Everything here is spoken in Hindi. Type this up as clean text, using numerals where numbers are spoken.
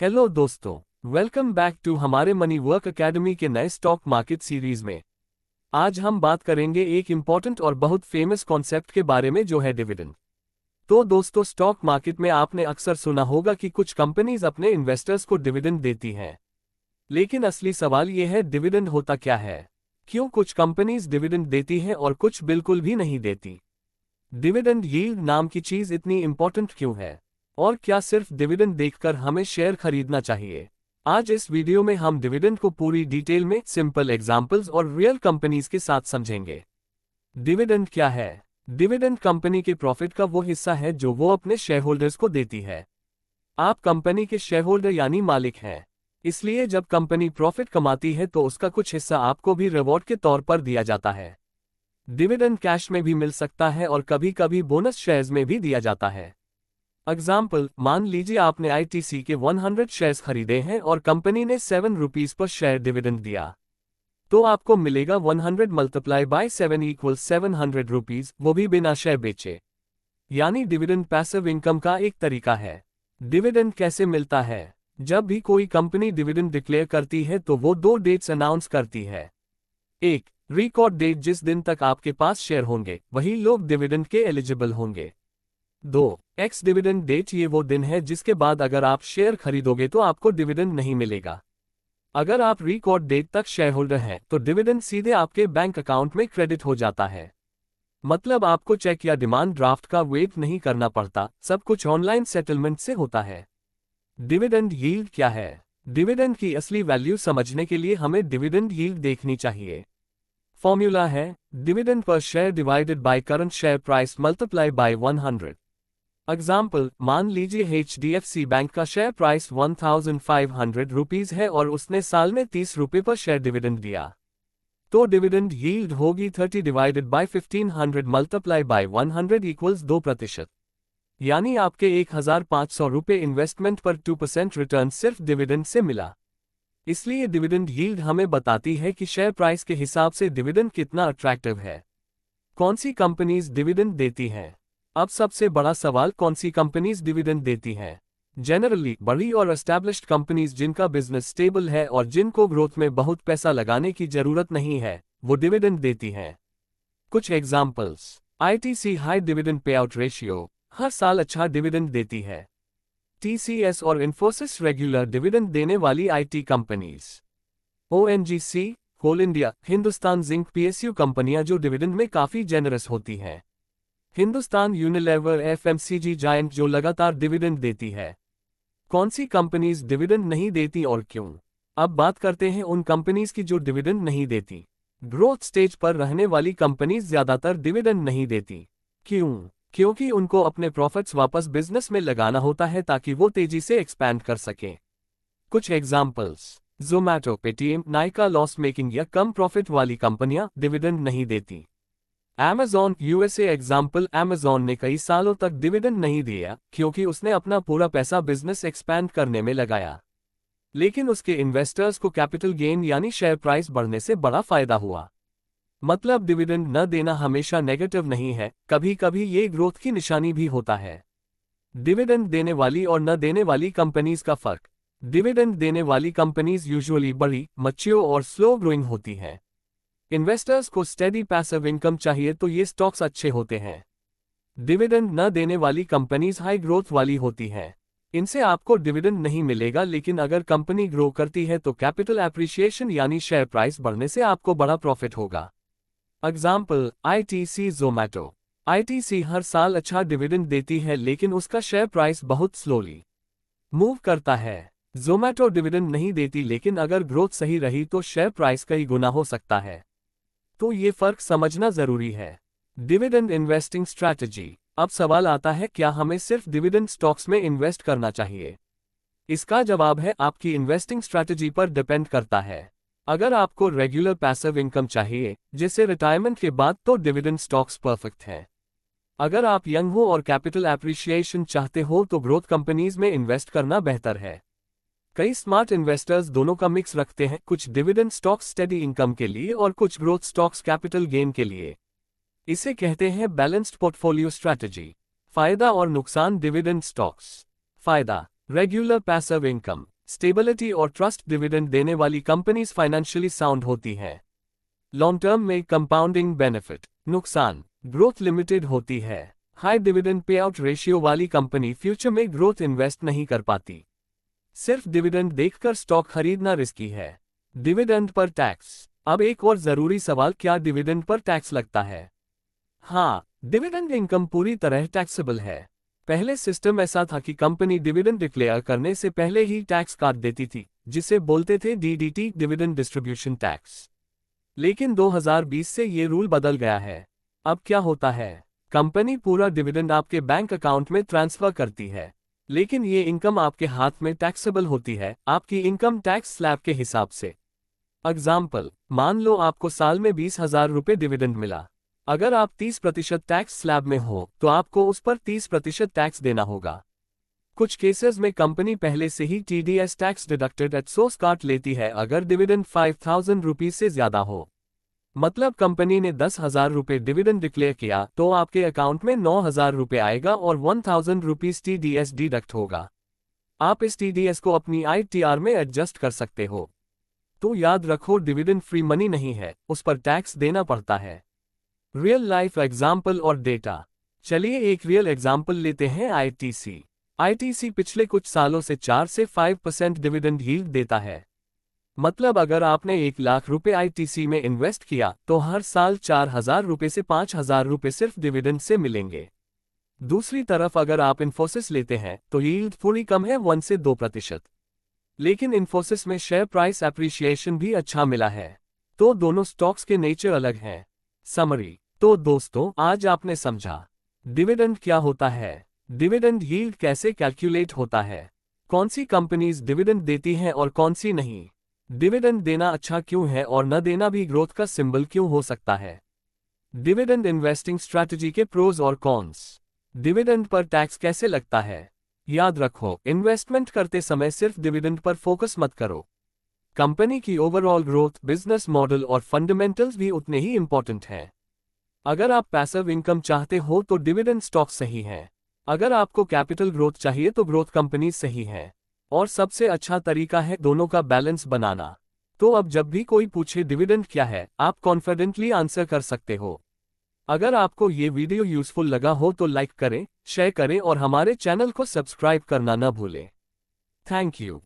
हेलो दोस्तों, वेलकम बैक टू हमारे मनी वर्क एकेडमी के नए स्टॉक मार्केट सीरीज में। आज हम बात करेंगे एक इम्पॉर्टेंट और बहुत फेमस कॉन्सेप्ट के बारे में जो है डिविडेंड। तो दोस्तों, स्टॉक मार्केट में आपने अक्सर सुना होगा कि कुछ कंपनीज अपने इन्वेस्टर्स को डिविडेंड देती हैं। लेकिन असली सवाल यह है, डिविडेंड होता क्या है? क्यों कुछ कंपनीज डिविडेंड देती हैं और कुछ बिल्कुल भी नहीं देती? डिविडेंड यील्ड नाम की चीज इतनी इंपॉर्टेंट क्यों है? और क्या सिर्फ डिविडेंड देखकर हमें शेयर खरीदना चाहिए? आज इस वीडियो में हम डिविडेंड को पूरी डिटेल में सिंपल एग्जांपल्स और रियल कंपनीज के साथ समझेंगे। डिविडेंड क्या है? डिविडेंड कंपनी के प्रॉफिट का वो हिस्सा है जो वो अपने शेयर होल्डर्स को देती है। आप कंपनी के शेयर होल्डर यानी मालिक हैं। इसलिए जब कंपनी प्रॉफिट कमाती है तो उसका कुछ हिस्सा आपको भी रिवॉर्ड के तौर पर दिया जाता है। डिविडेंड कैश में भी मिल सकता है और कभी कभी बोनस शेयर्स में भी दिया जाता है। एग्जाम्पल, मान लीजिए आपने आईटीसी के 100 शेयर्स खरीदे हैं और कंपनी ने 7 रुपीज पर शेयर डिविडेंड दिया, तो आपको मिलेगा 100 मल्टीप्लाई बाय 7 इक्वल 700 रुपीज, वो भी बिना शेयर बेचे। यानी डिविडेंड पैसिव इनकम का एक तरीका है। डिविडेंड कैसे मिलता है? जब भी कोई कंपनी डिविडेंड डिक्लेयर करती है तो वो 2 डेट्स अनाउंस करती है। एक, रिकॉर्ड डेट, जिस दिन तक आपके पास शेयर होंगे वही लोग डिविडेंड के एलिजिबल होंगे। 2, एक्स डिविडेंड डेट, ये वो दिन है जिसके बाद अगर आप शेयर खरीदोगे तो आपको डिविडेंड नहीं मिलेगा। अगर आप रिकॉर्ड डेट तक शेयर होल्डर हैं तो डिविडेंड सीधे आपके बैंक अकाउंट में क्रेडिट हो जाता है। मतलब आपको चेक या डिमांड ड्राफ्ट का वेट नहीं करना पड़ता, सब कुछ ऑनलाइन सेटलमेंट से होता है। डिविडेंड यील्ड क्या है? डिविडेंड की असली वैल्यू समझने के लिए हमें डिविडेंड यील्ड देखनी चाहिए। फॉर्मूला है dividend per share divided by current share price multiply by 100। Example, मान लीजिए HDFC बैंक का शेयर प्राइस 1500 रुपीज है और उसने साल में 30 रुपये पर शेयर डिविडेंड दिया, तो डिविडेंड यील्ड होगी 30 divided by 1500 multiply by 100 equals 2%। यानी आपके 1500 रुपये इन्वेस्टमेंट पर 2% रिटर्न सिर्फ डिविडेंड से मिला। इसलिए डिविडेंड यील्ड हमें बताती है कि शेयर प्राइस के हिसाब से डिविडेंड कितना अट्रैक्टिव है। कौन सी कंपनीज डिविडेंड देती हैं? अब सबसे बड़ा सवाल, कौन सी कंपनीज डिविडेंड देती हैं? जनरली बड़ी और एस्टैब्लिश्ड कंपनीज जिनका बिजनेस स्टेबल है और जिनको ग्रोथ में बहुत पैसा लगाने की जरूरत नहीं है, वो डिविडेंड देती हैं। कुछ examples, ITC high dividend pay out ratio, हर साल अच्छा डिविडेंड देती है। TCS और इन्फोसिस रेगुलर डिविडेंड देने वाली IT companies. ONGC, Coal India, Hindustan Zinc, PSU कंपनियां जो डिविडेंड में काफी जेनरस होती हैं। हिंदुस्तान यूनिलीवर, FMCG जायंट जो लगातार डिविडेंड देती है। कौन सी कंपनीज डिविडेंड नहीं देती और क्यों? अब बात करते हैं उन कंपनीज की जो डिविडेंड नहीं देती। ग्रोथ स्टेज पर रहने वाली कंपनीज ज्यादातर डिविडेंड नहीं देती। क्यों? क्योंकि उनको अपने प्रॉफिट्स वापस बिजनेस में लगाना होता है ताकि वो तेजी से एक्सपैंड कर सकें। कुछ examples, Zomato, Paytm, Nykaa loss making या कम प्रॉफिट वाली कंपनियां डिविडेंड नहीं देती। Amazon USA एग्जाम्पल, Amazon ने कई सालों तक डिविडेंड नहीं दिया क्योंकि उसने अपना पूरा पैसा बिजनेस एक्सपैंड करने में लगाया। लेकिन उसके इन्वेस्टर्स को कैपिटल गेन यानी शेयर प्राइस बढ़ने से बड़ा फायदा हुआ। मतलब डिविडेंड न देना हमेशा नेगेटिव नहीं है, कभी कभी ये ग्रोथ की निशानी भी होता है। डिविडेंड देने वाली और न देने वाली कंपनीज का फर्क। डिविडेंड देने वाली कंपनीज यूजुअली बड़ी, मैच्योर और स्लो ग्रोइंग होती हैं। इन्वेस्टर्स को स्टेडी पैसिव इनकम चाहिए तो ये स्टॉक्स अच्छे होते हैं। डिविडेंड न देने वाली कंपनीज हाई ग्रोथ वाली होती हैं। इनसे आपको डिविडेंड नहीं मिलेगा, लेकिन अगर कंपनी ग्रो करती है तो कैपिटल एप्रिसिएशन यानी शेयर प्राइस बढ़ने से आपको बड़ा प्रॉफिट होगा। Example, ITC Zomato. ITC हर साल अच्छा डिविडेंड देती है लेकिन उसका शेयर प्राइस बहुत स्लोली मूव करता है। जोमैटो डिविडेंड नहीं देती लेकिन अगर ग्रोथ सही रही तो शेयर प्राइस कई गुना हो सकता है। तो ये फर्क समझना जरूरी है। Dividend investing strategy. अब सवाल आता है, क्या हमें सिर्फ डिविडेंड स्टॉक्स में इन्वेस्ट करना चाहिए? इसका जवाब है, आपकी इन्वेस्टिंग स्ट्रैटेजी पर डिपेंड करता है। अगर आपको रेगुलर पैसिव इनकम चाहिए जैसे रिटायरमेंट के बाद, तो डिविडेंड स्टॉक्स परफेक्ट हैं। अगर आप यंग हो और कैपिटल एप्रिसिएशन चाहते हो तो ग्रोथ कंपनीज में इन्वेस्ट करना बेहतर है। कई स्मार्ट इन्वेस्टर्स दोनों का मिक्स रखते हैं, कुछ डिविडेंड स्टॉक्स स्टेडी इनकम के लिए और कुछ ग्रोथ स्टॉक्स कैपिटल गेन के लिए। इसे कहते हैं बैलेंस्ड पोर्टफोलियो स्ट्रैटेजी। फायदा और नुकसान डिविडेंड स्टॉक्स। फायदा, रेगुलर पैसिव इनकम, स्टेबिलिटी और ट्रस्ट। डिविडेंड देने वाली कंपनीज फाइनेंशियली साउंड होती हैं। लॉन्ग टर्म में कंपाउंडिंग बेनिफिट। नुकसान, ग्रोथ लिमिटेड होती है। High dividend pay out ratio वाली कंपनी फ्यूचर में ग्रोथ इन्वेस्ट नहीं कर पाती। सिर्फ डिविडेंड देखकर स्टॉक खरीदना रिस्की है। Dividend per tax. अब एक और जरूरी सवाल, क्या डिविडेंड पर टैक्स लगता है? हाँ, डिविडेंड इनकम पूरी तरह टैक्सेबल है। पहले सिस्टम ऐसा था कि कंपनी डिविडेंड डिक्लेयर करने से पहले ही टैक्स काट देती थी, जिसे बोलते थे डीडीटी, डिविडेंड डिस्ट्रीब्यूशन टैक्स। लेकिन 2020 से ये रूल बदल गया है। अब क्या होता है, कंपनी पूरा डिविडेंड आपके बैंक अकाउंट में ट्रांसफर करती है, लेकिन ये इनकम आपके हाथ में टैक्सेबल होती है, आपकी इनकम टैक्स स्लैब के हिसाब से। एग्जाम्पल, मान लो आपको साल में 20,000 रुपये डिविडेंड मिला। अगर आप 30% टैक्स स्लैब में हो तो आपको उस पर 30% टैक्स देना होगा। कुछ केसेस में कंपनी पहले से ही TDS tax deducted at source काट लेती है अगर डिविडेंड 5,000 रुपीज से ज्यादा हो। मतलब कंपनी ने 10,000 रुपये डिविडेंड डिक्लेयर किया तो आपके अकाउंट में 9,000 रुपये आएगा और 1,000 रुपीज टीडीएस डिडक्ट होगा। आप इस टीडीएस को अपनी आईटीआर में एडजस्ट कर सकते हो। तो याद रखो, डिविडेंड फ्री मनी नहीं है, उस पर टैक्स देना पड़ता है। रियल लाइफ एग्जाम्पल और डेटा। चलिए एक रियल एग्जाम्पल लेते हैं, आईटीसी। आईटीसी पिछले कुछ सालों से 4 से 5% डिविडेंड यील्ड देता है। मतलब अगर आपने 1 लाख रुपए आईटीसी में इन्वेस्ट किया तो हर साल 4,000 रुपए से 5,000 रुपए सिर्फ डिविडेंड से मिलेंगे। दूसरी तरफ अगर आप इन्फोसिस लेते हैं तो यील्ड थोड़ी कम है, 1 से 2%। लेकिन इन्फोसिस में शेयर प्राइस एप्रिशिएशन भी अच्छा मिला है। तो दोनों स्टॉक्स के नेचर अलग हैं। समरी। तो दोस्तों, आज आपने समझा डिविडेंड क्या होता है, डिविडेंड यील्ड कैसे कैलकुलेट होता है, कौन सी कंपनीज डिविडेंड देती हैं और कौन सी नहीं, डिविडेंड देना अच्छा क्यों है और न देना भी ग्रोथ का सिंबल क्यों हो सकता है, डिविडेंड इन्वेस्टिंग स्ट्रैटेजी के प्रोज और कॉन्स, डिविडेंड पर टैक्स कैसे लगता है। याद रखो, इन्वेस्टमेंट करते समय सिर्फ डिविडेंड पर फोकस मत करो। कंपनी की ओवरऑल ग्रोथ, बिजनेस मॉडल और फंडामेंटल्स भी उतने ही इंपॉर्टेंट हैं। अगर आप पैसिव इनकम चाहते हो तो डिविडेंड स्टॉक सही है। अगर आपको कैपिटल ग्रोथ चाहिए तो ग्रोथ कंपनी सही है। और सबसे अच्छा तरीका है दोनों का बैलेंस बनाना। तो अब जब भी कोई पूछे डिविडेंड क्या है, आप कॉन्फिडेंटली आंसर कर सकते हो। अगर आपको ये वीडियो यूजफुल लगा हो तो लाइक करें, शेयर करें और हमारे चैनल को सब्सक्राइब करना न भूलें। Thank you.